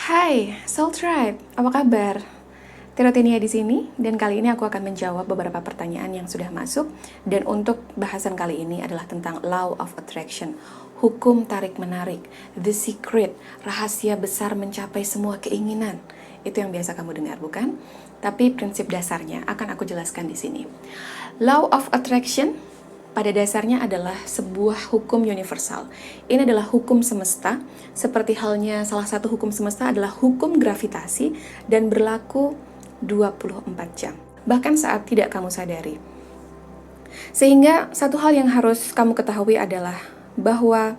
Hai, Soul Tribe, apa kabar? Tirotinia di sini, dan kali ini aku akan menjawab beberapa pertanyaan yang sudah masuk. Dan untuk bahasan kali ini adalah tentang Law of Attraction, hukum tarik-menarik, the secret, rahasia besar mencapai semua keinginan. Itu yang biasa kamu dengar, bukan? Tapi prinsip dasarnya akan aku jelaskan di sini. Law of Attraction pada dasarnya adalah sebuah hukum universal. Ini adalah hukum semesta, seperti halnya salah satu hukum semesta adalah hukum gravitasi dan berlaku 24 jam. Bahkan saat tidak kamu sadari. Sehingga satu hal yang harus kamu ketahui adalah bahwa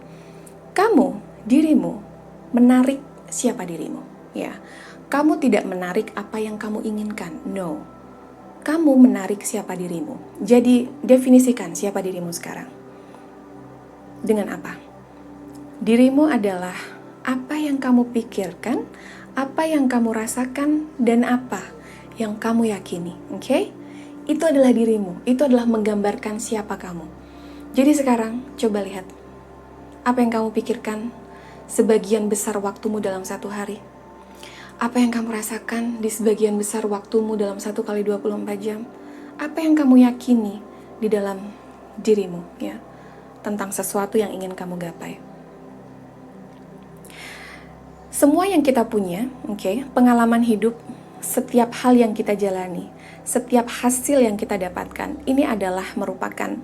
kamu, dirimu, menarik siapa dirimu. Ya, kamu tidak menarik apa yang kamu inginkan. No. Kamu menarik siapa dirimu. Jadi, definisikan siapa dirimu sekarang. Dengan apa? Dirimu adalah apa yang kamu pikirkan, apa yang kamu rasakan, dan apa yang kamu yakini. Oke? Itu adalah dirimu. Itu adalah menggambarkan siapa kamu. Jadi sekarang, coba lihat. Apa yang kamu pikirkan sebagian besar waktumu dalam satu hari? Apa yang kamu rasakan di sebagian besar waktumu dalam 1 kali 24 jam? Apa yang kamu yakini di dalam dirimu, ya, tentang sesuatu yang ingin kamu gapai? Semua yang kita punya, pengalaman hidup, setiap hal yang kita jalani, setiap hasil yang kita dapatkan, ini adalah merupakan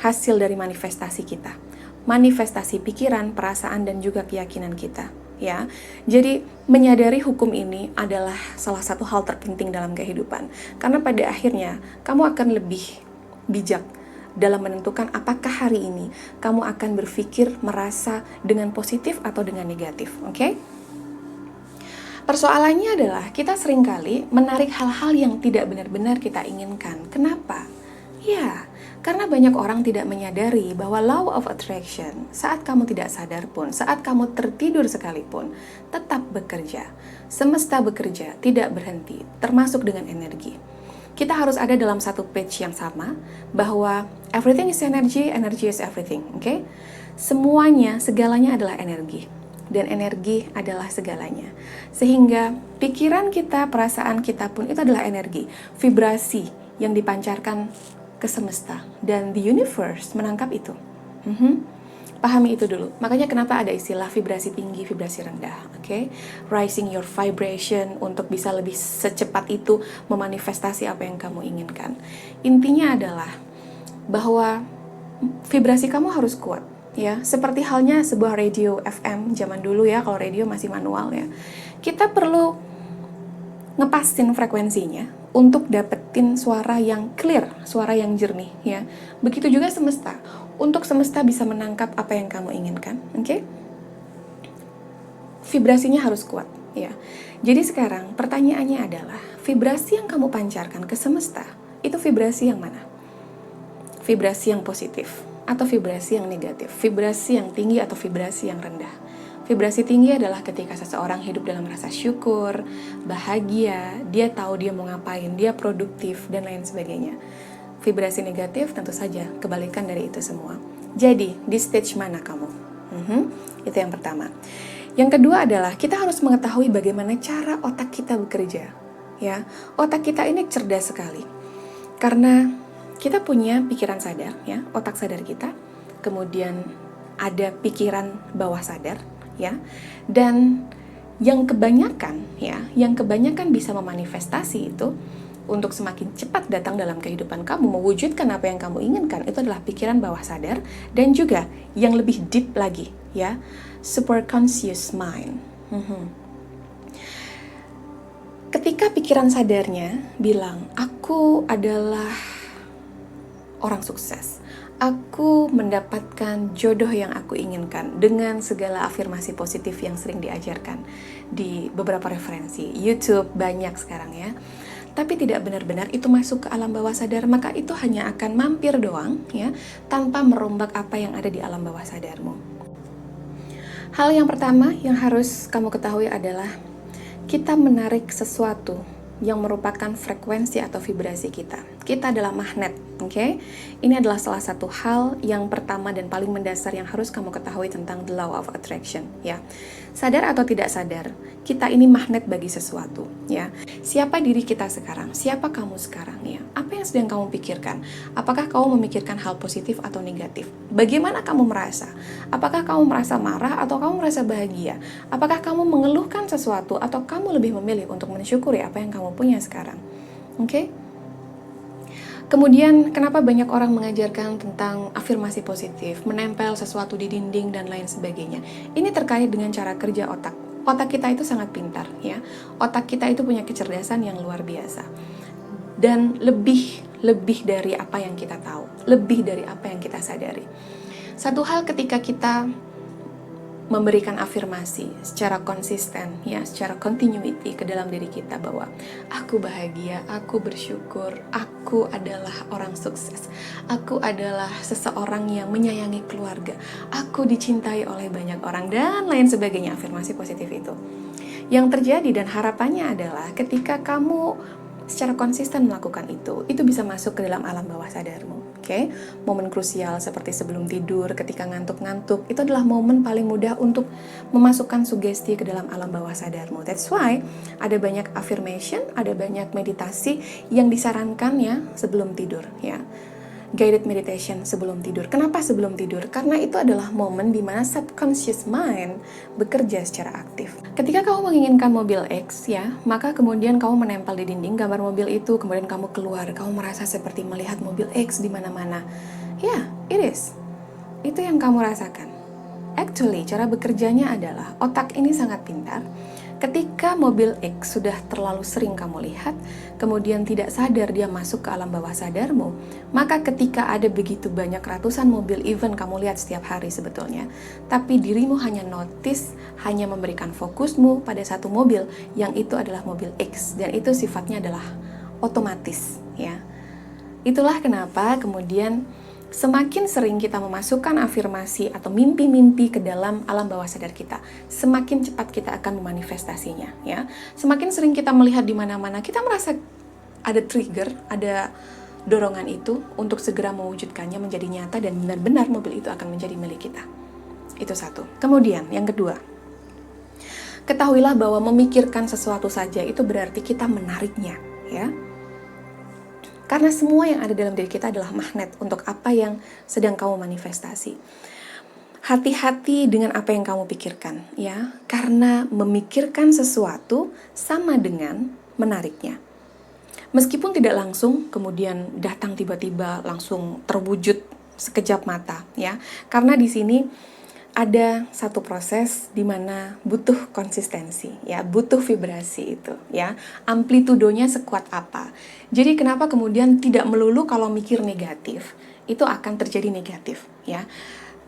hasil dari manifestasi kita. Manifestasi pikiran, perasaan, dan juga keyakinan kita. Ya, jadi menyadari hukum ini adalah salah satu hal terpenting dalam kehidupan. Karena pada akhirnya kamu akan lebih bijak dalam menentukan apakah hari ini kamu akan berpikir, merasa dengan positif atau dengan negatif. Oke? Persoalannya adalah kita seringkali menarik hal-hal yang tidak benar-benar kita inginkan. Kenapa? Ya, karena banyak orang tidak menyadari bahwa law of attraction saat kamu tidak sadar pun, saat kamu tertidur sekalipun, tetap bekerja. Semesta bekerja, tidak berhenti, termasuk dengan energi. Kita harus ada dalam satu page yang sama, bahwa everything is energy, energy is everything. Oke? Semuanya, segalanya adalah energi. Dan energi adalah segalanya. Sehingga pikiran kita, perasaan kita pun itu adalah energi, vibrasi yang dipancarkan ke semesta, dan the universe menangkap itu. Pahami itu dulu. Makanya kenapa ada istilah vibrasi tinggi, vibrasi rendah. Rising your vibration untuk bisa lebih secepat itu memanifestasi apa yang kamu inginkan. Intinya adalah bahwa vibrasi kamu harus kuat. Ya, seperti halnya sebuah radio FM zaman dulu ya, kalau radio masih manual ya. Kita perlu ngepasin frekuensinya untuk dapetin suara yang clear, suara yang jernih ya. Begitu juga semesta, untuk semesta bisa menangkap apa yang kamu inginkan, vibrasinya harus kuat ya. Jadi sekarang pertanyaannya adalah, vibrasi yang kamu pancarkan ke semesta, itu vibrasi yang mana? Vibrasi yang positif atau vibrasi yang negatif? Vibrasi yang tinggi atau vibrasi yang rendah? Vibrasi tinggi adalah ketika seseorang hidup dalam rasa syukur, bahagia, dia tahu dia mau ngapain, dia produktif, dan lain sebagainya. Vibrasi negatif tentu saja kebalikan dari itu semua. Jadi, di stage mana kamu? Itu yang pertama. Yang kedua adalah kita harus mengetahui bagaimana cara otak kita bekerja. Ya, otak kita ini cerdas sekali. Karena kita punya pikiran sadar, ya, otak sadar kita. Kemudian ada pikiran bawah sadar. Ya, dan yang kebanyakan bisa memanifestasi itu untuk semakin cepat datang dalam kehidupan kamu, mewujudkan apa yang kamu inginkan, itu adalah pikiran bawah sadar, dan juga yang lebih deep lagi ya, superconscious mind. Ketika pikiran sadarnya bilang, aku adalah orang sukses, aku mendapatkan jodoh yang aku inginkan, dengan segala afirmasi positif yang sering diajarkan di beberapa referensi YouTube, banyak sekarang ya. Tapi tidak benar-benar itu masuk ke alam bawah sadar, maka itu hanya akan mampir doang ya, tanpa merombak apa yang ada di alam bawah sadarmu. Hal yang pertama yang harus kamu ketahui adalah kita menarik sesuatu yang merupakan frekuensi atau vibrasi kita. Kita adalah magnet, oke? Ini adalah salah satu hal yang pertama dan paling mendasar yang harus kamu ketahui tentang the law of attraction, ya. Sadar atau tidak sadar, kita ini magnet bagi sesuatu, ya. Siapa diri kita sekarang? Siapa kamu sekarang, ya? Apa yang sedang kamu pikirkan? Apakah kamu memikirkan hal positif atau negatif? Bagaimana kamu merasa? Apakah kamu merasa marah atau kamu merasa bahagia? Apakah kamu mengeluhkan sesuatu atau kamu lebih memilih untuk mensyukuri apa yang kamu punya sekarang? Oke? Kemudian, kenapa banyak orang mengajarkan tentang afirmasi positif, menempel sesuatu di dinding, dan lain sebagainya? Ini terkait dengan cara kerja otak. Otak kita itu sangat pintar, ya. Otak kita itu punya kecerdasan yang luar biasa. Dan lebih dari apa yang kita tahu, lebih dari apa yang kita sadari. Satu hal ketika kita memberikan afirmasi secara konsisten, ya, secara continuity ke dalam diri kita bahwa aku bahagia, aku bersyukur, aku adalah orang sukses, aku adalah seseorang yang menyayangi keluarga, aku dicintai oleh banyak orang, dan lain sebagainya, afirmasi positif itu. Yang terjadi dan harapannya adalah ketika kamu secara konsisten melakukan itu bisa masuk ke dalam alam bawah sadarmu. Oke? Momen krusial seperti sebelum tidur, ketika ngantuk-ngantuk, itu adalah momen paling mudah untuk memasukkan sugesti ke dalam alam bawah sadarmu. That's why ada banyak affirmation, ada banyak meditasi yang disarankan ya sebelum tidur, ya. Guided meditation sebelum tidur. Kenapa sebelum tidur? Karena itu adalah momen di mana subconscious mind bekerja secara aktif. Ketika kamu menginginkan mobil X, ya, maka kemudian kamu menempel di dinding gambar mobil itu, kemudian kamu keluar, kamu merasa seperti melihat mobil X di mana-mana. Ya, it is. Itu yang kamu rasakan. Actually, cara bekerjanya adalah otak ini sangat pintar. Ketika mobil X sudah terlalu sering kamu lihat, kemudian tidak sadar dia masuk ke alam bawah sadarmu, maka ketika ada begitu banyak ratusan mobil even kamu lihat setiap hari sebetulnya, tapi dirimu hanya notice, hanya memberikan fokusmu pada satu mobil, yang itu adalah mobil X, dan itu sifatnya adalah otomatis, ya. Itulah kenapa kemudian semakin sering kita memasukkan afirmasi atau mimpi-mimpi ke dalam alam bawah sadar kita, semakin cepat kita akan memanifestasinya, ya. Semakin sering kita melihat di mana-mana, kita merasa ada trigger, ada dorongan itu untuk segera mewujudkannya menjadi nyata, dan benar-benar mobil itu akan menjadi milik kita. Itu satu. Kemudian, yang kedua, ketahuilah bahwa memikirkan sesuatu saja itu berarti kita menariknya, ya. Karena semua yang ada dalam diri kita adalah magnet untuk apa yang sedang kamu manifestasi. Hati-hati dengan apa yang kamu pikirkan, ya. Karena memikirkan sesuatu sama dengan menariknya. Meskipun tidak langsung, kemudian datang tiba-tiba langsung terwujud sekejap mata, ya. Karena di sini ada satu proses di mana butuh konsistensi, ya, butuh vibrasi itu, ya. Amplitudonya sekuat apa. Jadi kenapa kemudian tidak melulu kalau mikir negatif, itu akan terjadi negatif, ya.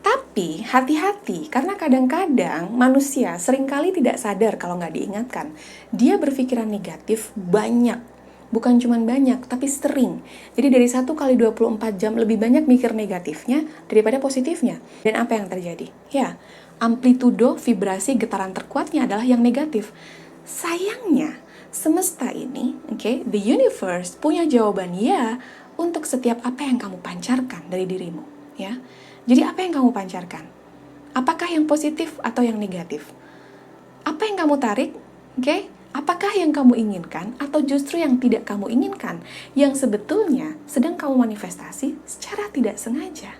Tapi hati-hati, karena kadang-kadang manusia seringkali tidak sadar kalau nggak diingatkan. Dia berpikiran negatif banyak. Bukan cuma banyak, tapi sering. Jadi dari 1 kali 24 jam lebih banyak mikir negatifnya daripada positifnya. Dan apa yang terjadi? Ya, amplitudo, vibrasi, getaran terkuatnya adalah yang negatif. Sayangnya, semesta ini, the universe punya jawaban ya untuk setiap apa yang kamu pancarkan dari dirimu, ya. Jadi apa yang kamu pancarkan? Apakah yang positif atau yang negatif? Apa yang kamu tarik? Apakah yang kamu inginkan atau justru yang tidak kamu inginkan, yang sebetulnya sedang kamu manifestasi secara tidak sengaja?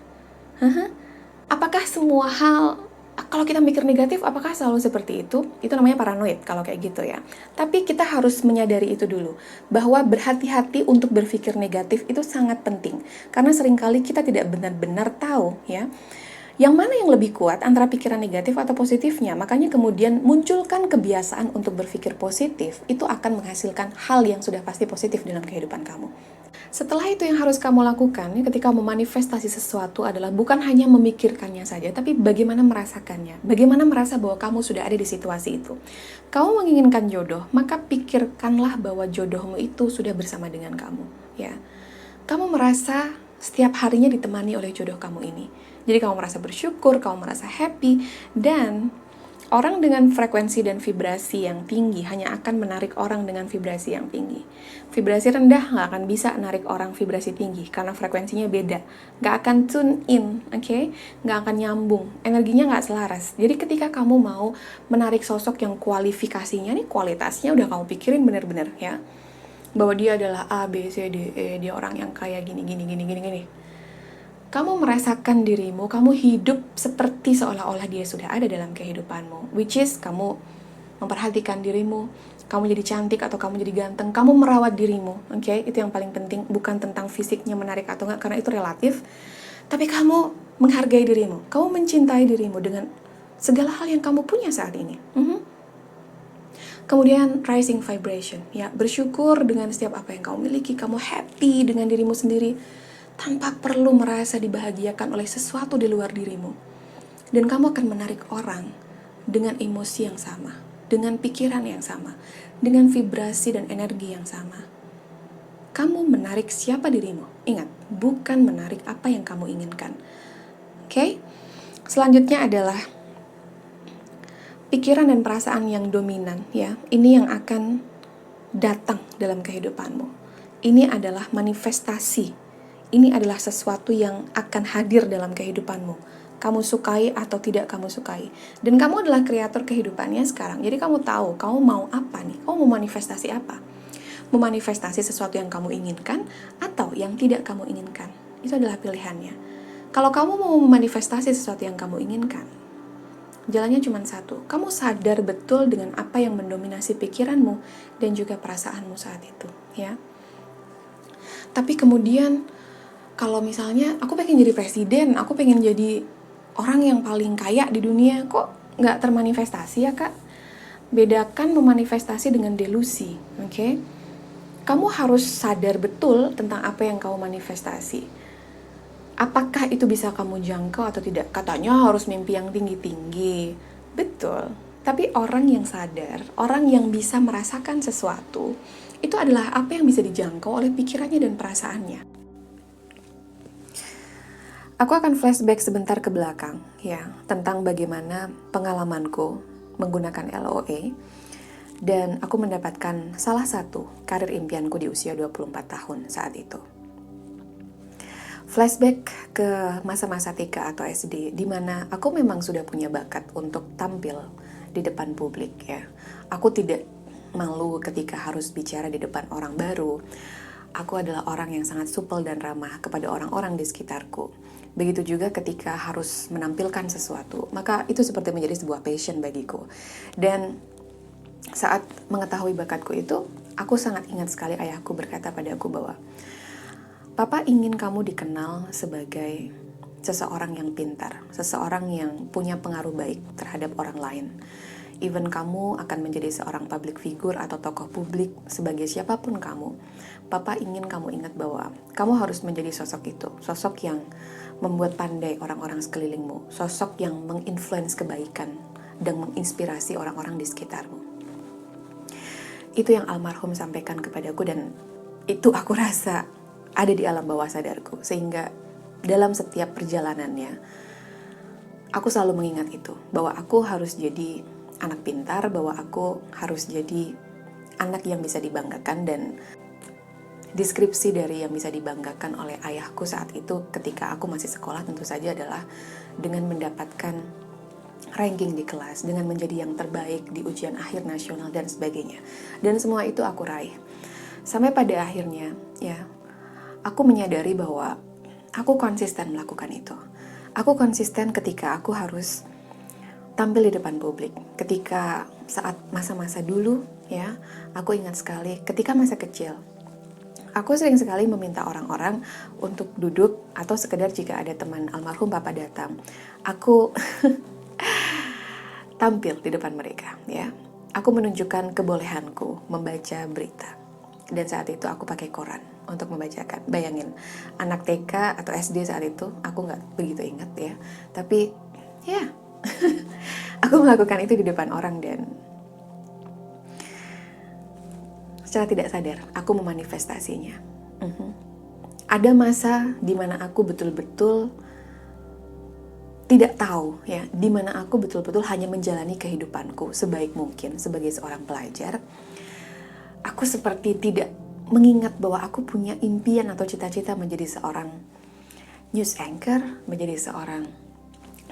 Apakah semua hal, kalau kita mikir negatif, apakah selalu seperti itu? Itu namanya paranoid kalau kayak gitu, ya. Tapi kita harus menyadari itu dulu, bahwa berhati-hati untuk berpikir negatif itu sangat penting. Karena seringkali kita tidak benar-benar tahu, ya, yang mana yang lebih kuat antara pikiran negatif atau positifnya. Makanya kemudian munculkan kebiasaan untuk berpikir positif, itu akan menghasilkan hal yang sudah pasti positif dalam kehidupan kamu. Setelah itu yang harus kamu lakukan ketika memanifestasi sesuatu adalah bukan hanya memikirkannya saja, tapi bagaimana merasakannya. Bagaimana merasa bahwa kamu sudah ada di situasi itu. Kamu menginginkan jodoh, maka pikirkanlah bahwa jodohmu itu sudah bersama dengan kamu, ya. Kamu merasa setiap harinya ditemani oleh jodoh kamu ini. Jadi kamu merasa bersyukur, kamu merasa happy, dan Orang dengan frekuensi dan vibrasi yang tinggi hanya akan menarik orang dengan vibrasi yang tinggi. Vibrasi rendah nggak akan bisa menarik orang vibrasi tinggi, karena frekuensinya beda. Nggak akan tune in, oke? Nggak akan nyambung, energinya nggak selaras. Jadi ketika kamu mau menarik sosok yang kualifikasinya nih, kualitasnya udah kamu pikirin bener-bener ya, bahwa dia adalah A, B, C, D, E, dia orang yang kayak gini. Kamu merasakan dirimu, kamu hidup seperti seolah-olah dia sudah ada dalam kehidupanmu. Which is, kamu memperhatikan dirimu, kamu jadi cantik atau kamu jadi ganteng, kamu merawat dirimu, oke? Itu yang paling penting, bukan tentang fisiknya menarik atau enggak, karena itu relatif. Tapi kamu menghargai dirimu, kamu mencintai dirimu dengan segala hal yang kamu punya saat ini. Kemudian rising vibration, ya, bersyukur dengan setiap apa yang kamu miliki, kamu happy dengan dirimu sendiri, tanpa perlu merasa dibahagiakan oleh sesuatu di luar dirimu. Dan kamu akan menarik orang dengan emosi yang sama, dengan pikiran yang sama, dengan vibrasi dan energi yang sama. Kamu menarik siapa dirimu? Ingat, bukan menarik apa yang kamu inginkan. Oke? Selanjutnya adalah pikiran dan perasaan yang dominan, ya. Ini yang akan datang dalam kehidupanmu. Ini adalah manifestasi. Ini adalah sesuatu yang akan hadir dalam kehidupanmu. Kamu sukai atau tidak kamu sukai. Dan kamu adalah kreator kehidupannya sekarang. Jadi kamu tahu, kamu mau apa nih? Kamu mau manifestasi apa? Memanifestasi sesuatu yang kamu inginkan atau yang tidak kamu inginkan. Itu adalah pilihannya. Kalau kamu mau memanifestasi sesuatu yang kamu inginkan, jalannya cuma satu. Kamu sadar betul dengan apa yang mendominasi pikiranmu dan juga perasaanmu saat itu, ya. Tapi kemudian kalau misalnya aku pengen jadi presiden, aku pengen jadi orang yang paling kaya di dunia, kok nggak termanifestasi ya kak? Bedakan memanifestasi dengan delusi, oke? Kamu harus sadar betul tentang apa yang kamu manifestasi. Apakah itu bisa kamu jangkau atau tidak? Katanya harus mimpi yang tinggi-tinggi. Betul. Tapi orang yang sadar, orang yang bisa merasakan sesuatu, itu adalah apa yang bisa dijangkau oleh pikirannya dan perasaannya. Aku akan flashback sebentar ke belakang, ya, tentang bagaimana pengalamanku menggunakan LOA, dan aku mendapatkan salah satu karir impianku di usia 24 tahun saat itu. Flashback ke masa-masa TK atau SD, di mana aku memang sudah punya bakat untuk tampil di depan publik, ya. Aku tidak malu ketika harus bicara di depan orang baru. Aku adalah orang yang sangat supel dan ramah kepada orang-orang di sekitarku. Begitu juga ketika harus menampilkan sesuatu, maka itu seperti menjadi sebuah passion bagiku. Dan saat mengetahui bakatku itu, aku sangat ingat sekali ayahku berkata padaku bahwa, Papa ingin kamu dikenal sebagai seseorang yang pintar, seseorang yang punya pengaruh baik terhadap orang lain. Even kamu akan menjadi seorang public figure atau tokoh publik, sebagai siapapun kamu, Papa ingin kamu ingat bahwa kamu harus menjadi sosok itu, sosok yang membuat pandai orang-orang sekelilingmu, sosok yang menginfluence kebaikan dan menginspirasi orang-orang di sekitarmu. Itu yang almarhum sampaikan kepadaku, dan itu aku rasa ada di alam bawah sadarku, sehingga dalam setiap perjalanannya aku selalu mengingat itu, bahwa aku harus jadi anak pintar, bahwa aku harus jadi anak yang bisa dibanggakan. Dan deskripsi dari yang bisa dibanggakan oleh ayahku saat itu ketika aku masih sekolah tentu saja adalah dengan mendapatkan ranking di kelas, dengan menjadi yang terbaik di ujian akhir nasional dan sebagainya. Dan semua itu aku raih. Sampai pada akhirnya, ya, aku menyadari bahwa aku konsisten melakukan itu. Aku konsisten ketika aku harus tampil di depan publik. Ketika saat masa-masa dulu, ya, aku ingat sekali ketika masa kecil, aku sering sekali meminta orang-orang untuk duduk, atau sekedar jika ada teman almarhum papa datang, aku tampil di depan mereka, ya. Aku menunjukkan kebolehanku membaca berita. Dan saat itu aku pakai koran untuk membacakan. Bayangin, anak TK atau SD saat itu, aku nggak begitu ingat ya. Tapi, ya, aku melakukan itu di depan orang, dan secara tidak sadar aku memanifestasinya. Ada masa di mana aku betul-betul tidak tahu ya di mana aku betul-betul hanya menjalani kehidupanku sebaik mungkin sebagai seorang pelajar. Aku seperti tidak mengingat bahwa aku punya impian atau cita-cita menjadi seorang news anchor, menjadi seorang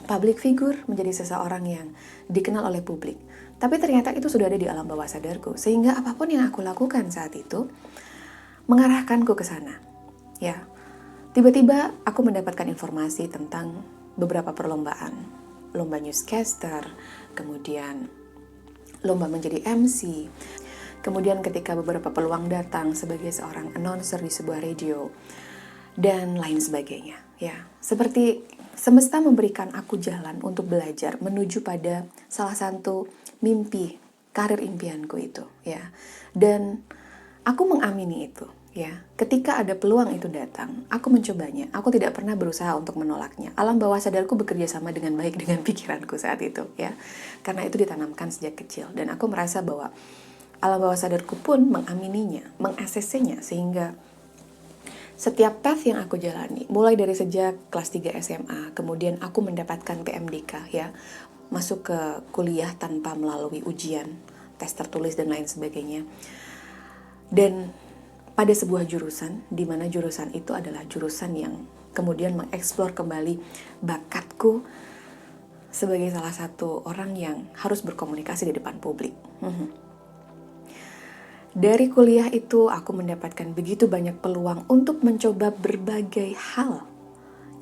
public figure, menjadi seseorang yang dikenal oleh publik. Tapi ternyata itu sudah ada di alam bawah sadarku, sehingga apapun yang aku lakukan saat itu mengarahkanku ke sana. Ya, tiba-tiba aku mendapatkan informasi tentang beberapa perlombaan, lomba newscaster, kemudian lomba menjadi MC, kemudian ketika beberapa peluang datang sebagai seorang announcer di sebuah radio, dan lain sebagainya. Ya, seperti semesta memberikan aku jalan untuk belajar menuju pada salah satu mimpi, karir impianku itu, ya. Dan aku mengamini itu. Ya, ketika ada peluang itu datang, aku mencobanya. Aku tidak pernah berusaha untuk menolaknya. Alam bawah sadarku bekerja sama dengan baik dengan pikiranku saat itu, ya. Karena itu ditanamkan sejak kecil, dan aku merasa bahwa alam bawah sadarku pun mengamininya, mengaksesnya, sehingga setiap path yang aku jalani, mulai dari sejak kelas 3 SMA, kemudian aku mendapatkan PMDK, ya, masuk ke kuliah tanpa melalui ujian, tes tertulis dan lain sebagainya. Dan pada sebuah jurusan, di mana jurusan itu adalah jurusan yang kemudian mengeksplor kembali bakatku sebagai salah satu orang yang harus berkomunikasi di depan publik. Dari kuliah itu, aku mendapatkan begitu banyak peluang untuk mencoba berbagai hal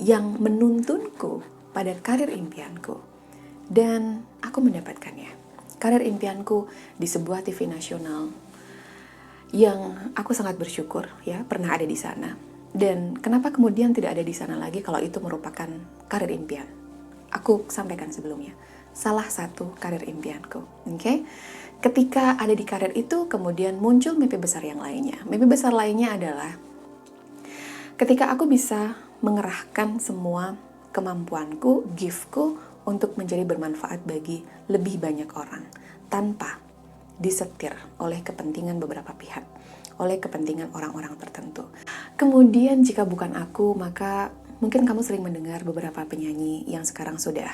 yang menuntunku pada karir impianku. Dan aku mendapatkannya. Karir impianku di sebuah TV nasional, yang aku sangat bersyukur ya pernah ada di sana. Dan kenapa kemudian tidak ada di sana lagi kalau itu merupakan karir impian? Aku sampaikan sebelumnya, salah satu karir impianku. Oke? Ketika ada di karir itu, kemudian muncul mimpi besar yang lainnya. Mimpi besar lainnya adalah ketika aku bisa mengerahkan semua kemampuanku, giftku untuk menjadi bermanfaat bagi lebih banyak orang tanpa disetir oleh kepentingan beberapa pihak, oleh kepentingan orang-orang tertentu. Kemudian jika bukan aku, maka mungkin kamu sering mendengar beberapa penyanyi yang sekarang sudah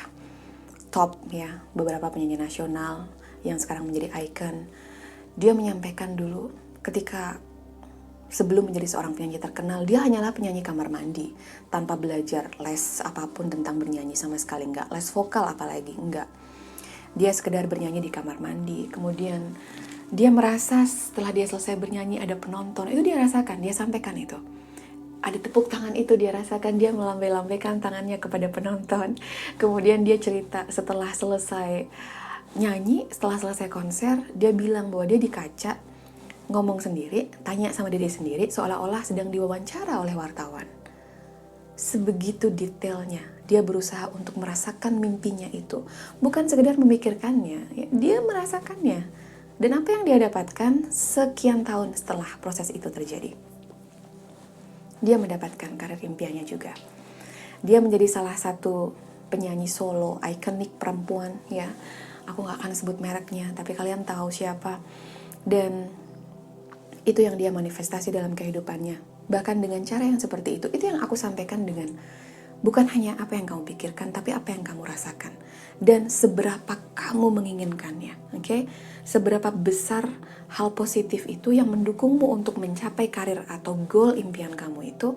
top ya, beberapa penyanyi nasional yang sekarang menjadi icon. Dia menyampaikan dulu ketika sebelum menjadi seorang penyanyi terkenal, dia hanyalah penyanyi kamar mandi, tanpa belajar les apapun tentang bernyanyi sama sekali, enggak les vokal apalagi, enggak. Dia sekedar bernyanyi di kamar mandi, kemudian dia merasa setelah dia selesai bernyanyi ada penonton, itu dia rasakan, dia sampaikan itu. Ada tepuk tangan itu dia rasakan, dia melambai-lambaikan tangannya kepada penonton. Kemudian dia cerita setelah selesai nyanyi, setelah selesai konser, dia bilang bahwa dia di kaca, ngomong sendiri, tanya sama diri sendiri, seolah-olah sedang diwawancara oleh wartawan. Sebegitu detailnya dia berusaha untuk merasakan mimpinya itu, bukan sekedar memikirkannya, dia merasakannya. Dan apa yang dia dapatkan sekian tahun setelah proses itu terjadi, dia mendapatkan karir impiannya juga. Dia menjadi salah satu penyanyi solo ikonik perempuan, ya. Aku gak akan sebut mereknya, tapi kalian tahu siapa. Dan itu yang dia manifestasi dalam kehidupannya. Bahkan dengan cara yang seperti itu yang aku sampaikan dengan bukan hanya apa yang kamu pikirkan, tapi apa yang kamu rasakan. Dan seberapa kamu menginginkannya, oke? Seberapa besar hal positif itu yang mendukungmu untuk mencapai karir atau goal impian kamu itu,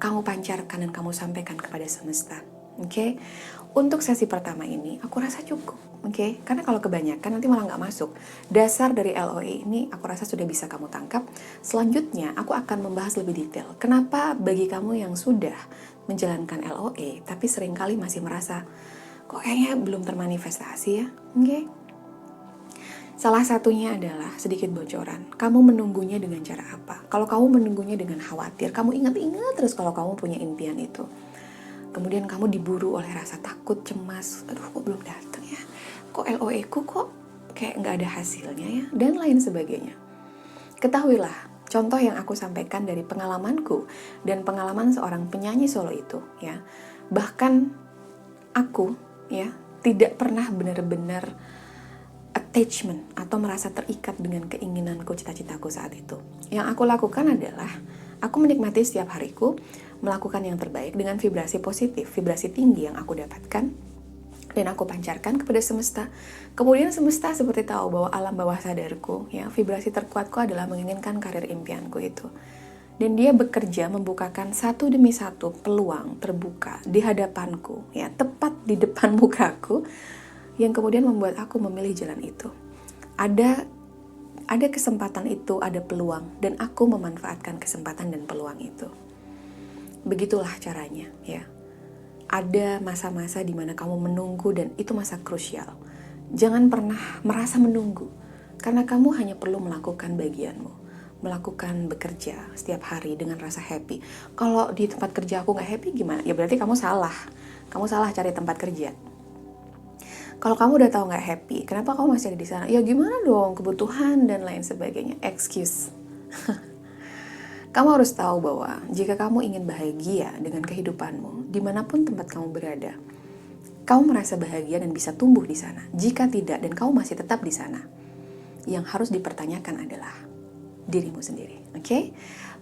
kamu pancarkan dan kamu sampaikan kepada semesta, oke? Untuk sesi pertama ini, aku rasa cukup, oke? Karena kalau kebanyakan nanti malah nggak masuk. Dasar dari LOE ini aku rasa sudah bisa kamu tangkap. Selanjutnya, aku akan membahas lebih detail. Kenapa bagi kamu yang sudah menjalankan LOE, tapi seringkali masih merasa, kok kayaknya belum termanifestasi ya, oke? Salah satunya adalah, sedikit bocoran, kamu menunggunya dengan cara apa? Kalau kamu menunggunya dengan khawatir, kamu ingat-ingat terus kalau kamu punya impian itu. Kemudian kamu diburu oleh rasa takut, cemas, aduh kok belum datang ya, kok LOE ku kok kayak nggak ada hasilnya ya, dan lain sebagainya. Ketahuilah, contoh yang aku sampaikan dari pengalamanku dan pengalaman seorang penyanyi solo itu, ya, bahkan aku ya tidak pernah benar-benar attachment atau merasa terikat dengan keinginanku, cita-citaku saat itu. Yang aku lakukan adalah Aku menikmati setiap hariku, melakukan yang terbaik dengan vibrasi positif, vibrasi tinggi yang aku dapatkan, dan aku pancarkan kepada semesta. Kemudian semesta seperti tahu bahwa alam bawah sadarku, ya, vibrasi terkuatku adalah menginginkan karir impianku itu. Dan dia bekerja membukakan satu demi satu peluang terbuka di hadapanku, ya, tepat di depan mukaku, yang kemudian membuat aku memilih jalan itu. Ada kesempatan itu, ada peluang, dan aku memanfaatkan kesempatan dan peluang itu. Begitulah caranya, ya. Ada masa-masa di mana kamu menunggu dan itu masa krusial. Jangan pernah merasa menunggu, karena kamu hanya perlu melakukan bagianmu. Melakukan bekerja setiap hari dengan rasa happy. Kalau di tempat kerja aku gak happy gimana? Ya berarti kamu salah. Kamu salah cari tempat kerja. Kalau kamu udah tahu gak happy, kenapa kamu masih ada di sana? Ya gimana dong, kebutuhan dan lain sebagainya. Excuse. Kamu harus tahu bahwa jika kamu ingin bahagia dengan kehidupanmu, dimanapun tempat kamu berada, kamu merasa bahagia dan bisa tumbuh di sana. Jika tidak dan kamu masih tetap di sana, yang harus dipertanyakan adalah dirimu sendiri, oke?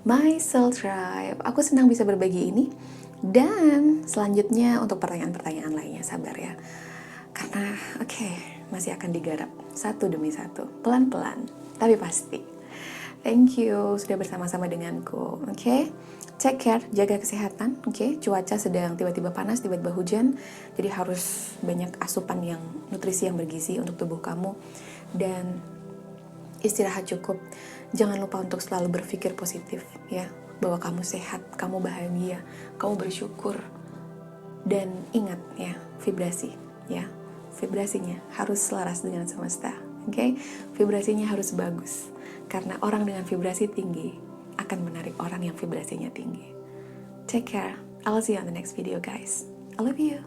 My Soul Tribe, aku senang bisa berbagi ini. Dan selanjutnya untuk pertanyaan-pertanyaan lainnya, sabar ya. Karena masih akan digarap satu demi satu, pelan-pelan, tapi pasti. Thank you sudah bersama-sama denganku, oke? Take care, jaga kesehatan, oke? Cuaca sedang tiba-tiba panas, tiba-tiba hujan, jadi harus banyak asupan yang nutrisi yang bergizi untuk tubuh kamu. Dan istirahat cukup. Jangan lupa untuk selalu berpikir positif, ya, bahwa kamu sehat, kamu bahagia, kamu bersyukur. Dan ingat ya, vibrasi, ya, vibrasinya harus selaras dengan semesta, oke? Vibrasinya harus bagus, karena orang dengan vibrasi tinggi akan menarik orang yang vibrasinya tinggi. Take care. I'll see you on the next video, guys. I love you.